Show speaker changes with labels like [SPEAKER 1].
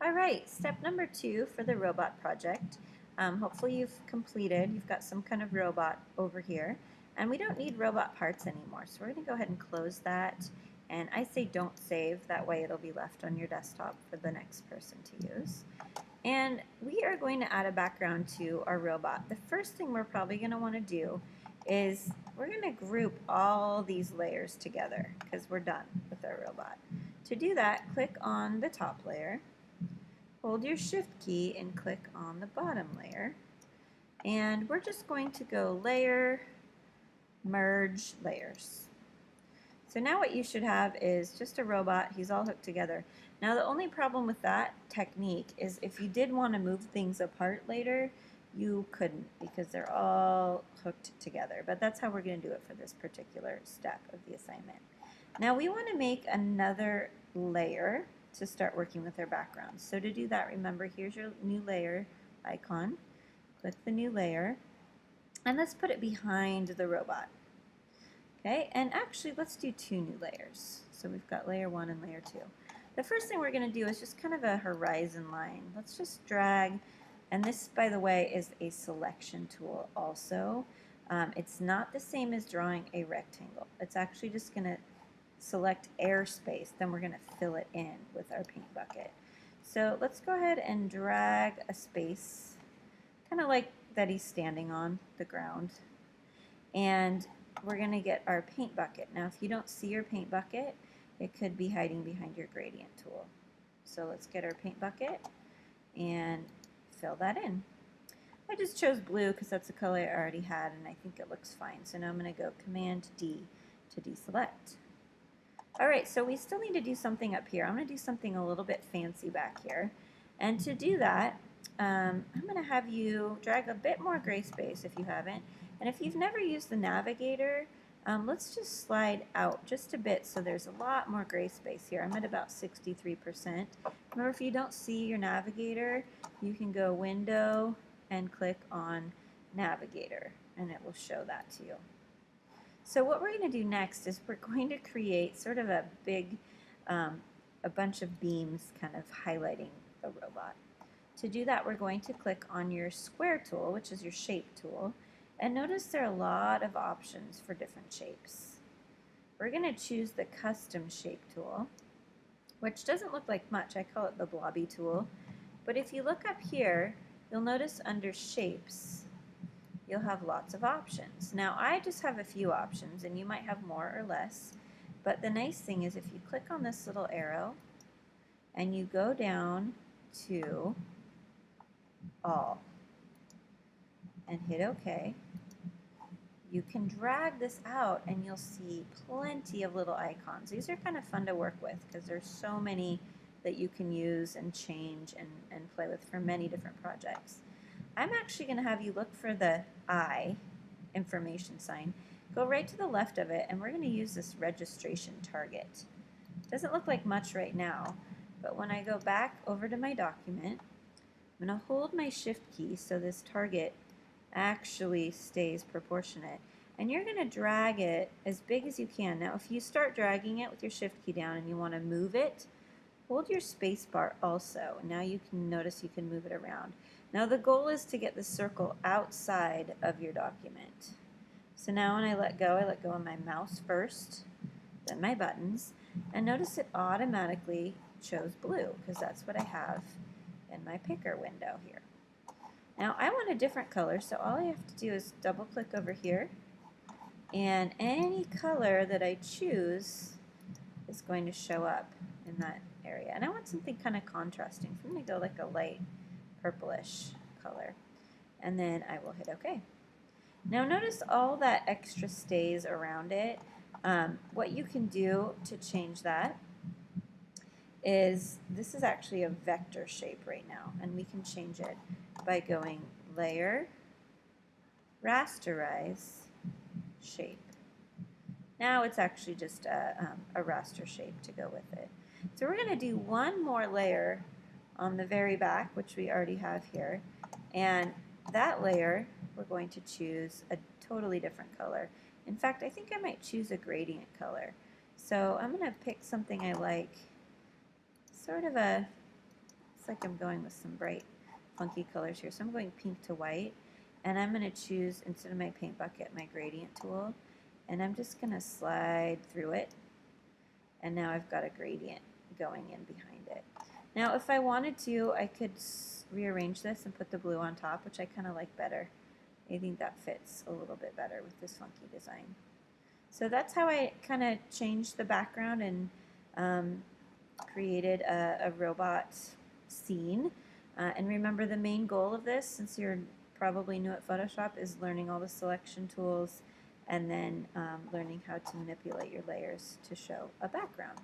[SPEAKER 1] All right, step number 2 for the robot project. Hopefully you've completed, you've got some kind of robot over here, and we don't need robot parts anymore. So we're going to go ahead and close that, and I say don't save, that way it'll be left on your desktop for the next person to use. And we are going to add a background to our robot. The first thing we're probably going to want to do is we're going to group all these layers together because we're done with our robot. To do that, click on the top layer, hold your shift key and click on the bottom layer, and we're just going to go layer, merge layers. So now what you should have is just a robot. He's all hooked together. Now the only problem with that technique is if you did want to move things apart later, you couldn't because they're all hooked together. But that's how we're going to do it for this particular step of the assignment. Now we want to make another layer to start working with our background. So to do that, remember, here's your new layer icon. Click the new layer, and let's put it behind the robot. Okay, and actually let's do 2 new layers. So we've got layer 1 and layer 2. The first thing we're going to do is just kind of a horizon line. Let's just drag, and this, by the way, is a selection tool also. It's not the same as drawing a rectangle. It's actually just going to select airspace, then we're going to fill it in with our paint bucket. So let's go ahead and drag a space, kind of like that he's standing on the ground. And we're going to get our paint bucket. Now if you don't see your paint bucket, it could be hiding behind your gradient tool. So let's get our paint bucket and fill that in. I just chose blue because that's the color I already had and I think it looks fine. So now I'm going to go Command D to deselect. Alright, so we still need to do something up here. I'm going to do something a little bit fancy back here. And to do that, I'm going to have you drag a bit more gray space if you haven't. And if you've never used the navigator, let's just slide out just a bit so there's a lot more gray space here. I'm at about 63%. Remember, if you don't see your navigator, you can go Window and click on Navigator, and it will show that to you. So what we're going to do next is we're going to create sort of a big, a bunch of beams kind of highlighting the robot. To do that, we're going to click on your square tool, which is your shape tool, and notice there are a lot of options for different shapes. We're going to choose the custom shape tool, which doesn't look like much. I call it the blobby tool. But if you look up here, you'll notice under shapes, you'll have lots of options. Now I just have a few options and you might have more or less, but the nice thing is if you click on this little arrow and you go down to all and hit OK, you can drag this out and you'll see plenty of little icons. These are kind of fun to work with because there's so many that you can use and change and play with for many different projects. I'm actually going to have you look for the I information sign. Go right to the left of it, and we're going to use this registration target. Doesn't look like much right now, but when I go back over to my document, I'm going to hold my shift key so this target actually stays proportionate. And you're going to drag it as big as you can. Now, if you start dragging it with your shift key down and you want to move it, hold your space bar also. Now you can notice you can move it around. Now the goal is to get the circle outside of your document. So now when I let go of my mouse first, then my buttons, and notice it automatically chose blue because that's what I have in my picker window here. Now I want a different color, so all I have to do is double click over here, and any color that I choose is going to show up in that area. And I want something kind of contrasting, so I'm going to go like a light purplish color, and then I will hit OK. Now notice all that extra stays around it. What you can do to change that is, this is actually a vector shape right now, and we can change it by going Layer, Rasterize, Shape. Now it's actually just a raster shape to go with it. So we're going to do one more layer on the very back, which we already have here, and that layer we're going to choose a totally different color. In fact, I think I might choose a gradient color. So I'm going to pick something I like, sort of like I'm going with some bright, funky colors here. So I'm going pink to white, and I'm going to choose, instead of my paint bucket, my gradient tool, and I'm just going to slide through it, and now I've got a gradient going in behind it. Now if I wanted to, I could rearrange this and put the blue on top, which I kind of like better. I think that fits a little bit better with this funky design. So that's how I kind of changed the background and created a robot scene. And remember, the main goal of this, since you're probably new at Photoshop, is learning all the selection tools and then learning how to manipulate your layers to show a background.